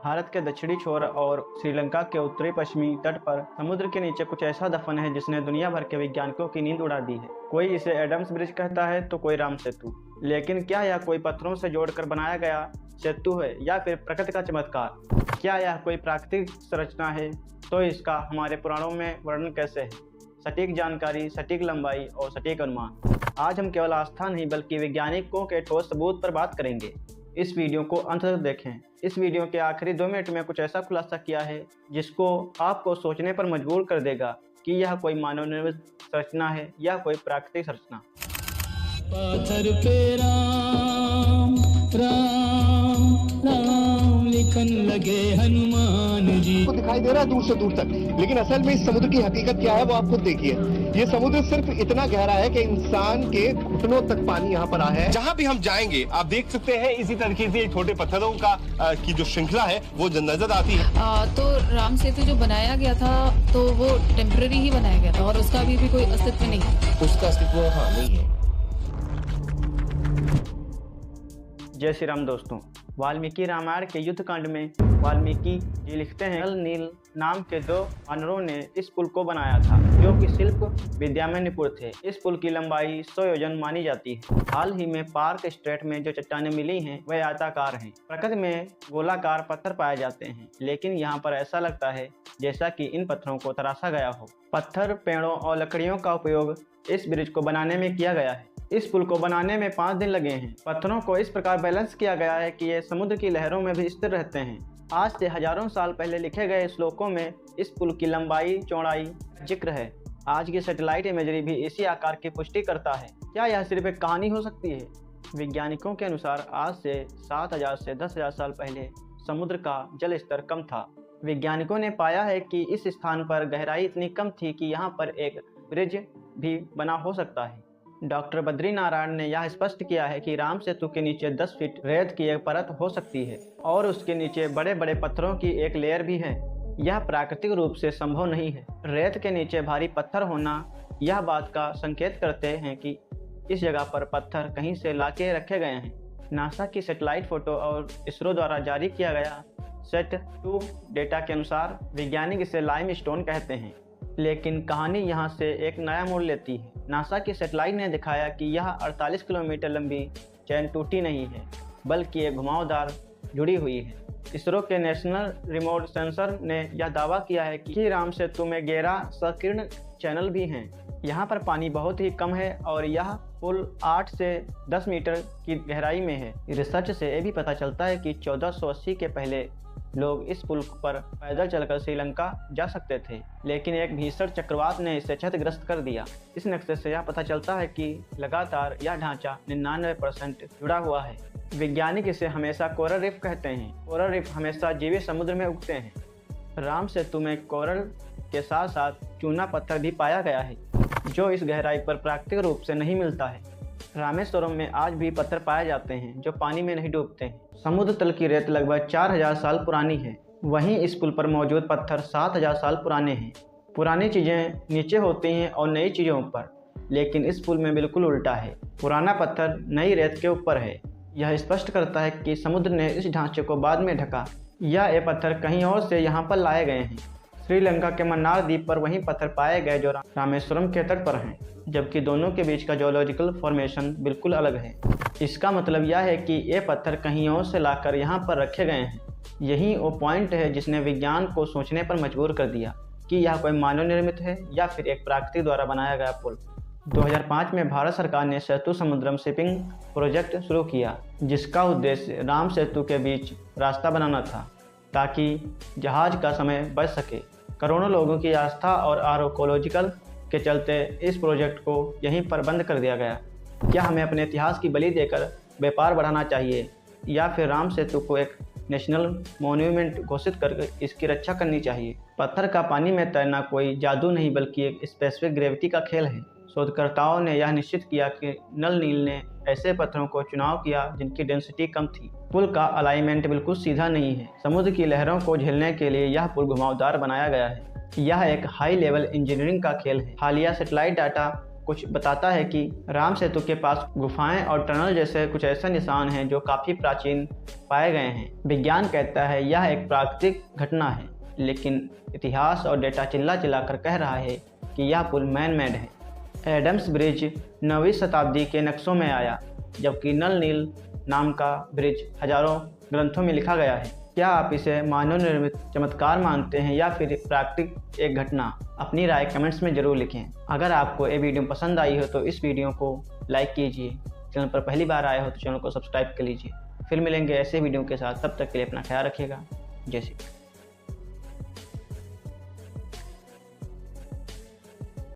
भारत के दक्षिणी छोर और श्रीलंका के उत्तरी पश्चिमी तट पर समुद्र के नीचे कुछ ऐसा दफन है जिसने दुनिया भर के वैज्ञानिकों की नींद उड़ा दी है। कोई इसे एडम्स ब्रिज कहता है तो कोई राम सेतु। लेकिन क्या यह कोई पत्थरों से जोड़कर बनाया गया सेतु है या फिर प्रकृति का चमत्कार? क्या यह कोई प्राकृतिक संरचना है? तो इसका हमारे पुराणों में वर्णन कैसे है? सटीक जानकारी, सटीक लंबाई और सटीक अनुमान। आज हम केवल आस्था नहीं बल्कि वैज्ञानिकों के ठोस सबूत पर बात करेंगे। इस वीडियो को अंत तक देखें। इस वीडियो के आखिरी 2 मिनट में कुछ ऐसा खुलासा किया है जिसको आपको सोचने पर मजबूर कर देगा कि यह कोई मानव निर्मित संरचना है या कोई प्राकृतिक संरचना। पाथर पे राम राम राम लिखन लगे हनुमान जी। को दिखाई दे रहा है दूर से दूर तक, लेकिन असल में इस समुद्र की हकीकत क्या है वो आप खुद देखिए। ये समुद्र सिर्फ इतना गहरा है कि इंसान के घुटनों तक पानी यहाँ पर आया है। जहाँ भी हम जाएंगे आप देख सकते हैं इसी तरीके से छोटे पत्थरों का की जो श्रृंखला है वो नजर आती है। तो राम सेतु जो बनाया गया था तो वो टेम्पररी ही बनाया गया था और उसका अभी भी कोई अस्तित्व नहीं है। उसका अस्तित्व नहीं है। जय श्री राम दोस्तों। वाल्मीकि रामायण के युद्ध कांड में वाल्मीकि जी लिखते हैं, नल नील नाम के 2 वानरों ने इस पुल को बनाया था जो कि शिल्प विद्या में निपुण थे। इस पुल की लंबाई 100 योजन मानी जाती है। हाल ही में पार्क स्ट्रेट में जो चट्टानें मिली हैं वह आयताकार हैं। प्रकृति में गोलाकार पत्थर पाए जाते हैं, लेकिन यहाँ पर ऐसा लगता है जैसा कि इन पत्थरों को तराशा गया हो। पत्थर, पेड़ों और लकड़ियों का उपयोग इस ब्रिज को बनाने में किया गया है। इस पुल को बनाने में 5 दिन लगे हैं। पत्थरों को इस प्रकार बैलेंस किया गया है कि ये समुद्र की लहरों में भी स्थिर रहते हैं। आज से हजारों साल पहले लिखे गए श्लोकों में इस पुल की लंबाई चौड़ाई जिक्र है। आज की सैटेलाइट इमेजरी भी इसी आकार की पुष्टि करता है। क्या यह सिर्फ एक कहानी हो सकती है? वैज्ञानिकों के अनुसार आज से 7000 से 10,000 साल पहले समुद्र का जल स्तर कम था। वैज्ञानिकों ने पाया है कि इस स्थान पर गहराई इतनी कम थी कि यहाँ पर एक ब्रिज भी बना हो सकता है। डॉक्टर बद्री नारायण ने यह स्पष्ट किया है कि राम सेतु के नीचे 10 फीट रेत की एक परत हो सकती है और उसके नीचे बड़े बड़े पत्थरों की एक लेयर भी है। यह प्राकृतिक रूप से संभव नहीं है। रेत के नीचे भारी पत्थर होना यह बात का संकेत करते हैं कि इस जगह पर पत्थर कहीं से लाके रखे गए हैं। नासा की सैटेलाइट फोटो और इसरो द्वारा जारी किया गया सेट-2 डेटा के अनुसार वैज्ञानिक इसे लाइमस्टोन कहते हैं। लेकिन कहानी यहाँ से एक नया मोड़ लेती है। नासा की सैटेलाइट ने दिखाया कि यह 48 किलोमीटर लंबी चैन टूटी नहीं है बल्कि एक घुमावदार जुड़ी हुई है। इसरो के नेशनल रिमोट सेंसर ने यह दावा किया है कि राम सेतु में गहरा संकीर्ण चैनल भी हैं। यहाँ पर पानी बहुत ही कम है और यह पुल 8 से 10 मीटर की गहराई में है। रिसर्च से ये भी पता चलता है कि 1480 के पहले लोग इस पुल पर पैदल चलकर श्रीलंका जा सकते थे, लेकिन एक भीषण चक्रवात ने इसे क्षतिग्रस्त कर दिया। इस नक्शे से यह पता चलता है कि लगातार यह ढांचा 99% जुड़ा हुआ है। वैज्ञानिक इसे हमेशा कोरल रीफ कहते हैं। कोरल रीफ हमेशा जीवित समुद्र में उगते हैं। राम सेतु में कोरल के साथ साथ चूना पत्थर भी पाया गया है जो इस गहराई पर प्राकृतिक रूप से नहीं मिलता है। रामेश्वरम में आज भी पत्थर पाए जाते हैं जो पानी में नहीं डूबते हैं। समुद्र तल की रेत लगभग 4000 साल पुरानी है। वहीं इस पुल पर मौजूद पत्थर 7000 साल पुराने हैं। पुरानी चीज़ें नीचे होती हैं और नई चीज़ें ऊपर, लेकिन इस पुल में बिल्कुल उल्टा है। पुराना पत्थर नई रेत के ऊपर है। यह स्पष्ट करता है कि समुद्र ने इस ढांचे को बाद में ढका या ये पत्थर कहीं और से यहाँ पर लाए गए हैं। श्रीलंका के मन्नार द्वीप पर वही पत्थर पाए गए जो रामेश्वरम के तट पर हैं, जबकि दोनों के बीच का जियोलॉजिकल फॉर्मेशन बिल्कुल अलग है। इसका मतलब यह है कि ये पत्थर कहीं और से लाकर यहाँ पर रखे गए हैं। यही वो पॉइंट है जिसने विज्ञान को सोचने पर मजबूर कर दिया कि यह कोई मानव निर्मित है या फिर एक प्राकृतिक द्वारा बनाया गया पुल। 2005 में भारत सरकार ने सेतु समुद्रम शिपिंग प्रोजेक्ट शुरू किया, जिसका उद्देश्य राम सेतु के बीच रास्ता बनाना था ताकि जहाज का समय बच सके। करोड़ों लोगों की आस्था और आर्कोलॉजिकल के चलते इस प्रोजेक्ट को यहीं पर बंद कर दिया गया। क्या हमें अपने इतिहास की बलि देकर व्यापार बढ़ाना चाहिए या फिर राम सेतु को एक नेशनल मॉन्यूमेंट घोषित करके इसकी रक्षा करनी चाहिए? पत्थर का पानी में तैरना कोई जादू नहीं बल्कि एक स्पेसिफिक ग्रेविटी का खेल है। शोधकर्ताओं ने यह निश्चित किया कि नल नील ने ऐसे पत्थरों को चुनाव किया जिनकी डेंसिटी कम थी। पुल का अलाइनमेंट बिल्कुल सीधा नहीं है। समुद्र की लहरों को झेलने के लिए यह पुल घुमावदार बनाया गया है। यह एक हाई लेवल इंजीनियरिंग का खेल है। हालिया सैटेलाइट डाटा कुछ बताता है कि राम सेतु के पास गुफाएं और टनल जैसे कुछ ऐसे निशान हैं जो काफ़ी प्राचीन पाए गए हैं। विज्ञान कहता है यह एक प्राकृतिक घटना है, लेकिन इतिहास और डेटा चिल्ला चिल्लाकर कह रहा है कि यह पुल मैन मेड है। एडम्स ब्रिज 9वीं शताब्दी के नक्शों में आया, जबकि नल नील नाम का ब्रिज हजारों ग्रंथों में लिखा गया है। क्या आप इसे मानव निर्मित चमत्कार मानते हैं या फिर प्राकृतिक एक घटना? अपनी राय कमेंट्स में ज़रूर लिखें। अगर आपको ये वीडियो पसंद आई हो तो इस वीडियो को लाइक कीजिए। चैनल पर पहली बार आए हो तो चैनल को सब्सक्राइब कर लीजिए। फिर मिलेंगे ऐसे वीडियो के साथ, तब तक के लिए अपना ख्याल रखिएगा। जय श्री कृष्ण।